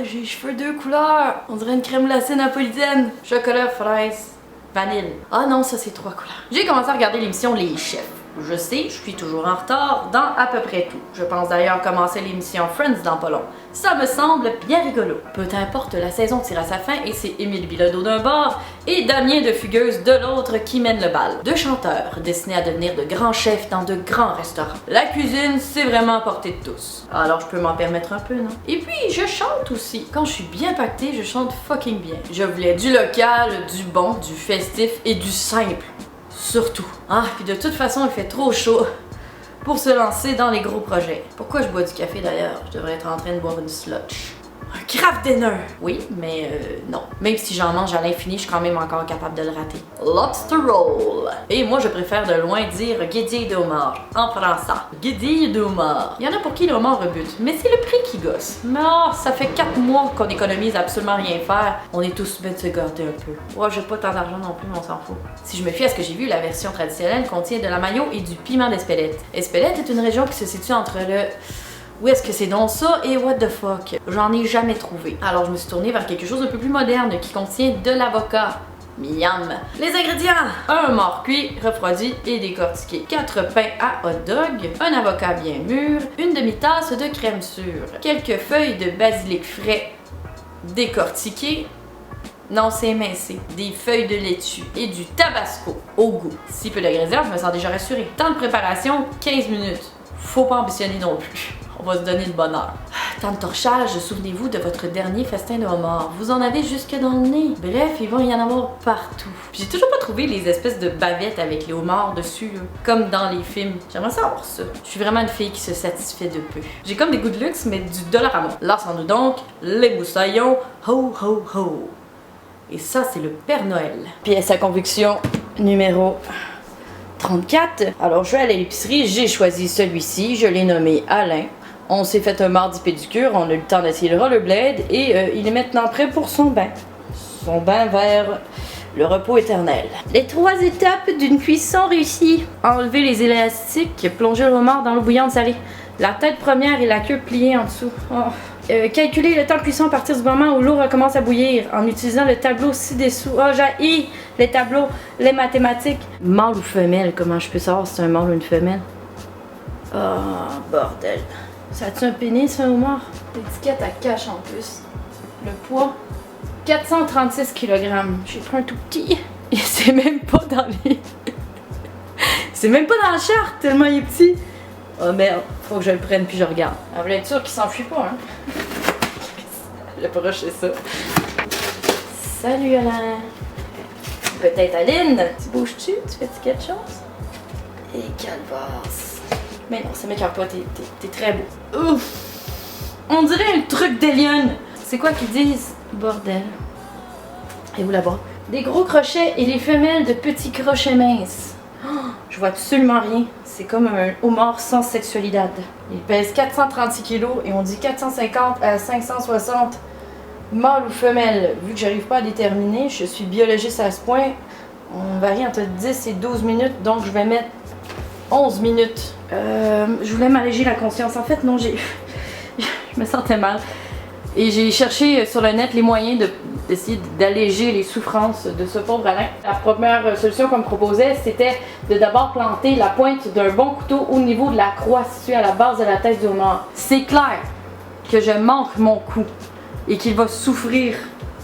j'ai les cheveux deux couleurs. On dirait une crème glacée napolitaine. Chocolat, fraise, vanille. Ah non, ça c'est trois couleurs. J'ai commencé à regarder l'émission Les Chefs. Je sais, je suis toujours en retard dans à peu près tout. Je pense d'ailleurs commencer l'émission Friends dans pas long. Ça me semble bien rigolo. Peu importe, la saison tire à sa fin et c'est Émile Bilodeau d'un bord et Damien de Fugueuse de l'autre qui mènent le bal. Deux chanteurs destinés à devenir de grands chefs dans de grands restaurants. La cuisine, c'est vraiment à portée de tous. Alors je peux m'en permettre un peu, non? Et puis, je chante aussi. Quand je suis bien pactée, je chante fucking bien. Je voulais du local, du bon, du festif et du simple. Surtout. Ah, puis de toute façon, il fait trop chaud pour se lancer dans les gros projets. Pourquoi je bois du café d'ailleurs? Je devrais être en train de boire une slotch. Un craft dinner! Oui, mais non. Même si j'en mange à l'infini, je suis quand même encore capable de le rater. Lobster roll! Et moi, je préfère de loin dire guédille de homard. En français. Guédille de homard. Il y en a pour qui le homard rebute, mais c'est le prix qui gosse. Mais oh, ça fait 4 mois qu'on économise absolument rien faire. On est tous bien de se gâter un peu. Ouais, j'ai pas tant d'argent non plus, mais on s'en fout. Si je me fie à ce que j'ai vu, la version traditionnelle contient de la mayo et du piment d'Espelette. Espelette est une région qui se situe entre le... Où est-ce que c'est donc ça et what the fuck? J'en ai jamais trouvé. Alors je me suis tournée vers quelque chose d'un peu plus moderne qui contient de l'avocat. Miam! Les ingrédients! Un homard cuit, refroidi et décortiqué. 4 pains à hot dog, un avocat bien mûr, une demi-tasse de crème sûre, quelques feuilles de basilic frais décortiquées. Non, c'est émincé. Des feuilles de laitue et du tabasco au goût. Si peu d'ingrédients, je me sens déjà rassurée. Temps de préparation, 15 minutes. Faut pas ambitionner non plus. On va se donner le bonheur. Temps de torchage, souvenez-vous de votre dernier festin de homard. Vous en avez jusque dans le nez. Bref, il va y en avoir partout. J'ai toujours pas trouvé les espèces de bavettes avec les homards dessus, là, comme dans les films. J'aimerais savoir ça. Je suis vraiment une fille qui se satisfait de peu. J'ai comme des goûts de luxe, mais du dollar à moi. Lançons-nous donc les moussaillons. Ho, ho, ho. Et ça, c'est le Père Noël. Pièce à conviction numéro 34. Alors, je vais aller à l'épicerie, j'ai choisi celui-ci, je l'ai nommé Alain. On s'est fait un mardi pédicure, on a eu le temps d'essayer le rollerblade et il est maintenant prêt pour son bain. Son bain vers le repos éternel. Les 3 étapes d'une cuisson réussie. Enlever les élastiques, plonger le homard dans l'eau bouillante salée. La tête première et la queue pliée en dessous. Oh. Calculer le temps de cuisson à partir du moment où l'eau recommence à bouillir en utilisant le tableau ci-dessous. Oh, j'ai les tableaux, les mathématiques. Mâle ou femelle, comment je peux savoir si c'est un mâle ou une femelle? Oh, bordel. Ça a-tu un pénis, un homard? L'étiquette, elle cache en plus. Le poids, 436 kg. J'ai pris un tout petit. Et c'est même pas dans les... c'est même pas dans la charte, tellement il est petit. Oh merde, faut que je le prenne puis je regarde. Elle voulait être sûre qu'il s'enfuit pas, hein. J'ai pas rushé ça. Salut Alain. Peut-être Aline. Tu bouges-tu? Tu fais-tu quelque chose? Et calvasse. Mais non, ça m'écœure pas, t'es très beau. Ouf! On dirait un truc d'alien. C'est quoi qu'ils disent? Bordel. Et vous là-bas? Des gros crochets et les femelles de petits crochets minces. Oh, je vois absolument rien. C'est comme un homard sans sexualidad. Il pèse 436 kg et on dit 450 à 560 mâle ou femelle. Vu que j'arrive pas à déterminer, je suis biologiste à ce point. On varie entre 10 et 12 minutes, donc je vais mettre 11 minutes. Je voulais m'alléger la conscience. En fait, non, je me sentais mal. Et j'ai cherché sur le net les moyens d'essayer d'alléger les souffrances de ce pauvre Alain. La première solution qu'on me proposait, c'était de d'abord planter la pointe d'un bon couteau au niveau de la croix située à la base de la tête du homard. C'est clair que je manque mon coup et qu'il va souffrir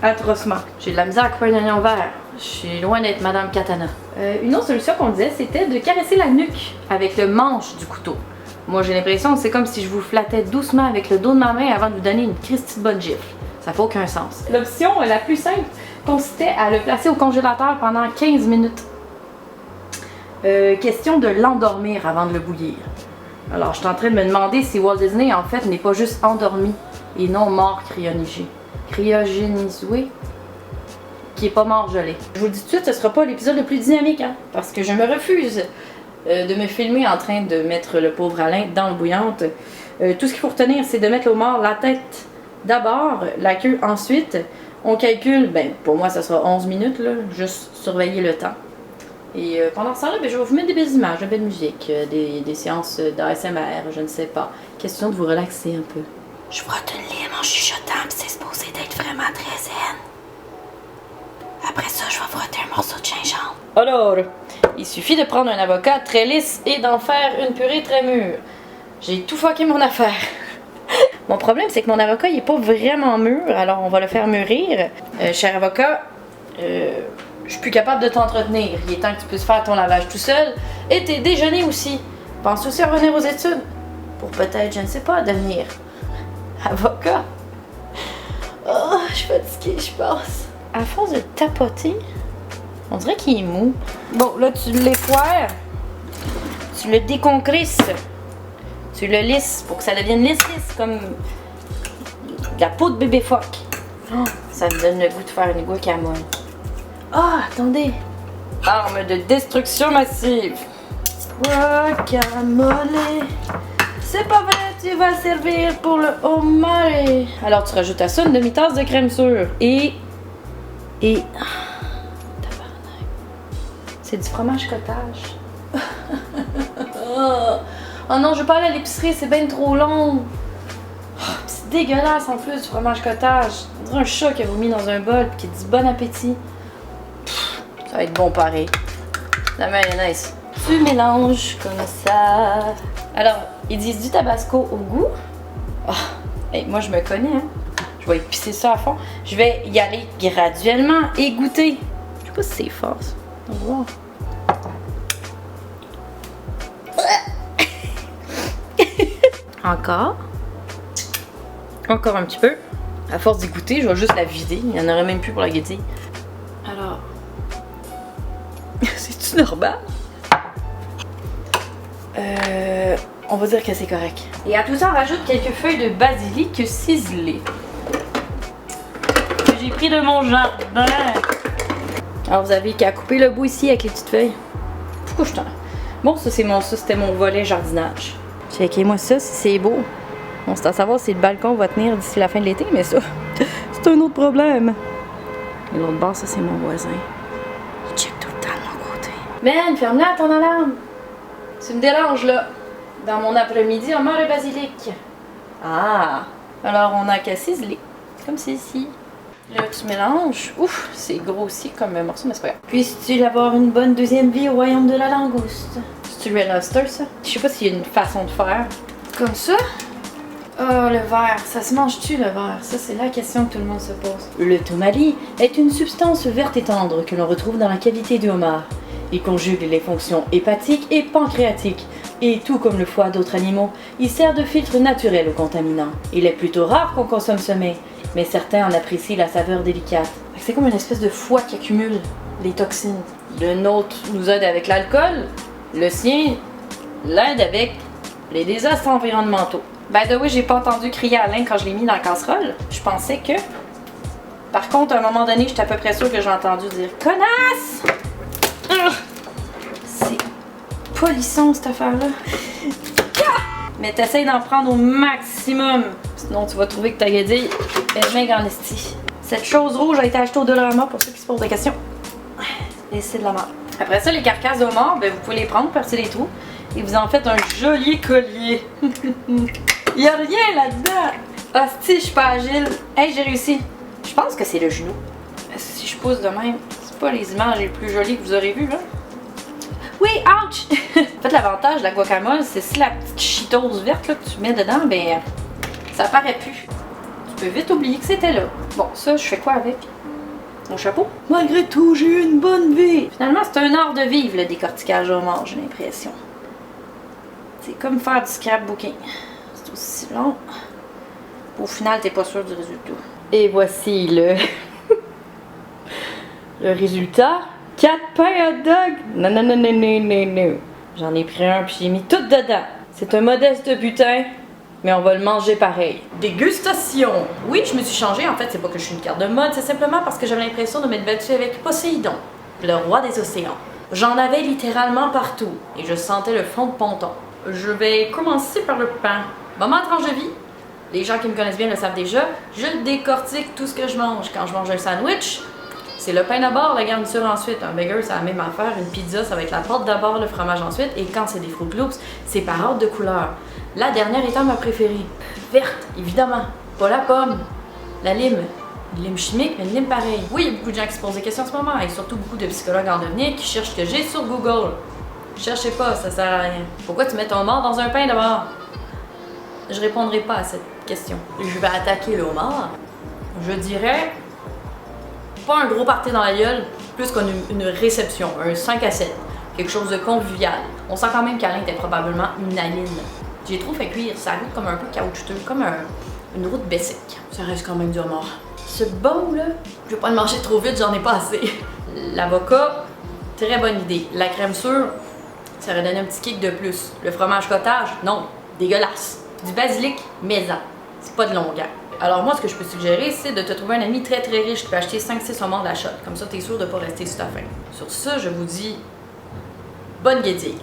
atrocement. J'ai de la misère à couper un oignon vert. Je suis loin d'être Madame Katana. Une autre solution qu'on disait, c'était de caresser la nuque avec le manche du couteau. Moi, j'ai l'impression que c'est comme si je vous flattais doucement avec le dos de ma main avant de vous donner une Christie de bonne gifle. Ça fait aucun sens. L'option la plus simple consistait à le placer au congélateur pendant 15 minutes. Question de l'endormir avant de le bouillir. Alors, je suis en train de me demander si Walt Disney, en fait, n'est pas juste endormi et non mort cryogénisé. Cryogénisé? Qui est pas mort gelé. Je vous le dis tout de suite, ce sera pas l'épisode le plus dynamique, hein, parce que je me refuse de me filmer en train de mettre le pauvre Alain dans l'eau bouillante. Tout ce qu'il faut retenir, c'est de mettre le homard la tête d'abord, la queue ensuite. On calcule, ben pour moi ça sera 11 minutes, là, juste surveiller le temps. Et pendant ce temps-là, ben, je vais vous mettre des belles images, de belle musique, des séances d'ASMR, je ne sais pas. Question de vous relaxer un peu. Je vais retenir en chuchotant, pis c'est Alors, il suffit de prendre un avocat très lisse et d'en faire une purée très mûre. J'ai tout fucké mon affaire. Mon problème, c'est que mon avocat, il est pas vraiment mûr, alors on va le faire mûrir. Cher avocat, je suis plus capable de t'entretenir. Il est temps que tu puisses faire ton lavage tout seul et tes déjeuners aussi. Pense aussi à revenir aux études. Pour peut-être, je ne sais pas, devenir avocat. Oh, je suis fatiguée, je pense. À force de tapoter, on dirait qu'il est mou. Bon, là, tu l'effoires. Tu le déconcrisses. Tu le lisses pour que ça devienne lisse, comme de la peau de bébé phoque. Oh, ça me donne le goût de faire une guacamole. Ah, attendez. Arme de destruction massive. Guacamole. C'est pas vrai, tu vas servir pour le homard. Alors tu rajoutes à ça une demi-tasse de crème sûre. Et... Tabarnak. C'est du fromage cottage. Oh non, je veux pas aller à l'épicerie, c'est bien trop long. Oh, c'est dégueulasse en plus du fromage cottage. On dirait un chat qui a vomi dans un bol et qui dit bon appétit. Pff, ça va être bon pareil. La mayonnaise. Tu mélanges comme ça. Alors, ils disent du tabasco au goût. Oh, hey, moi je me connais, hein. Je vais épicer ça à fond. Je vais y aller graduellement et goûter. Je sais pas si c'est fort ça. On va voir. Encore. Encore un petit peu. À force d'y goûter, je vais juste la vider. Il n'y en aurait même plus pour la guetter. Alors. C'est-tu normal? On va dire que c'est correct. Et à tout ça, on rajoute quelques feuilles de basilic ciselées. Que j'ai pris de mon jardin. Alors vous avez qu'à couper le bout ici avec les petites feuilles. Pourquoi je t'en... Bon, ça c'était mon volet jardinage. Checkez-moi ça, si c'est beau. On c'est à savoir si le balcon va tenir d'ici la fin de l'été, mais ça, c'est un autre problème. Et l'autre bord, ça, c'est mon voisin. Il check tout le temps de mon côté. Ben, ferme-la ton alarme. Tu me déranges, là. Dans mon après-midi, on mange le basilic. Ah! Alors, on a qu'à ciseler. Comme ceci. Là, tu mélanges. Ouf, c'est grossi comme un morceau, mais c'est pas grave. Puisses-tu avoir une bonne deuxième vie au royaume de la langouste? C'est-tu Red Lobster, ça? Je sais pas s'il y a une façon de faire. Comme ça? Oh, le verre. Ça se mange-tu, le verre? Ça, c'est la question que tout le monde se pose. Le tomali est une substance verte et tendre que l'on retrouve dans la cavité du homard. Il conjugue les fonctions hépatiques et pancréatiques. Et tout comme le foie d'autres animaux, il sert de filtre naturel aux contaminants. Il est plutôt rare qu'on consomme ce mets, mais certains en apprécient la saveur délicate. C'est comme une espèce de foie qui accumule les toxines. Le nôtre nous aide avec l'alcool, le sien l'aide avec les désastres environnementaux. By the way, j'ai pas entendu crier Alain quand je l'ai mis dans la casserole. Je pensais que... Par contre, à un moment donné, j'étais à peu près sûre que j'ai entendu dire « Connasse! » C'est polisson, cette affaire-là. Mais t'essayes d'en prendre au maximum. Sinon, tu vas trouver que ta guédille est maigre en esti. Cette chose rouge a été achetée au Dollarama pour ceux qui se posent des questions. Et c'est de la merde. Après ça, les carcasses de homard, ben, vous pouvez les prendre, percer les trous. Et vous en faites un joli collier. Il y a rien là-dedans. Hostie, je suis pas agile. Hey, j'ai réussi. Je pense que c'est le genou. Si je pose de même, c'est pas les images les plus jolies que vous aurez vues, là. Oui, ouch! En fait, l'avantage de la guacamole, c'est si la petite chitose verte là, que tu mets dedans, ben, ça apparaît plus. Tu peux vite oublier que c'était là. Bon, ça, je fais quoi avec? Mon chapeau? Malgré tout, j'ai eu une bonne vie. Finalement, c'est un art de vivre, le décortiquage au homard, j'ai l'impression. C'est comme faire du scrapbooking. C'est aussi long. Au final, t'es pas sûr du résultat. Et voici le résultat. 4 pains hot dog. Non, non, non, non, non, non, non. J'en ai pris un puis j'ai mis tout dedans. C'est un modeste butin, mais on va le manger pareil. Dégustation. Oui, je me suis changée. En fait, c'est pas que je suis une carte de mode, c'est simplement parce que j'avais l'impression de m'être battue avec Poséidon, le roi des océans. J'en avais littéralement partout et je sentais le fond de ponton. Je vais commencer par le pain. Moment tranche de vie. Les gens qui me connaissent bien le savent déjà. Je décortique tout ce que je mange. Quand je mange un sandwich, c'est le pain d'abord, la garniture ensuite. Un burger, c'est la même affaire. Une pizza, ça va être la pâte d'abord, le fromage ensuite. Et quand c'est des Fruit Loops, c'est par ordre de couleur. La dernière étant ma préférée. Verte, évidemment. Pas la pomme, la lime. Une lime chimique, mais une lime pareille. Oui, il y a beaucoup de gens qui se posent des questions en ce moment, et surtout beaucoup de psychologues en devenir qui cherchent ce que j'ai sur Google. Cherchez pas, ça sert à rien. Pourquoi tu mets ton homard dans un pain d'abord? Je répondrai pas à cette question. Je vais attaquer le homard. Je dirais pas un gros party dans la gueule, plus qu'une réception, un 5 à 7. Quelque chose de convivial. On sent quand même qu'Alain était probablement une aline. J'ai trop fait cuire, ça goûte comme un peu caoutchouteux, comme une route basique. Ça reste quand même du homard. Ce bon là, je vais pas le manger trop vite, j'en ai pas assez. L'avocat, très bonne idée. La crème sûre, ça aurait donné un petit kick de plus. Le fromage cottage, non, dégueulasse. Du basilic, maison. C'est pas de longueur. Alors moi, ce que je peux suggérer, c'est de te trouver un ami très très riche qui peut acheter 5-6 homards d'achat. Comme ça, t'es sûr de pas rester sur ta faim. Sur ça, je vous dis bonne guédille.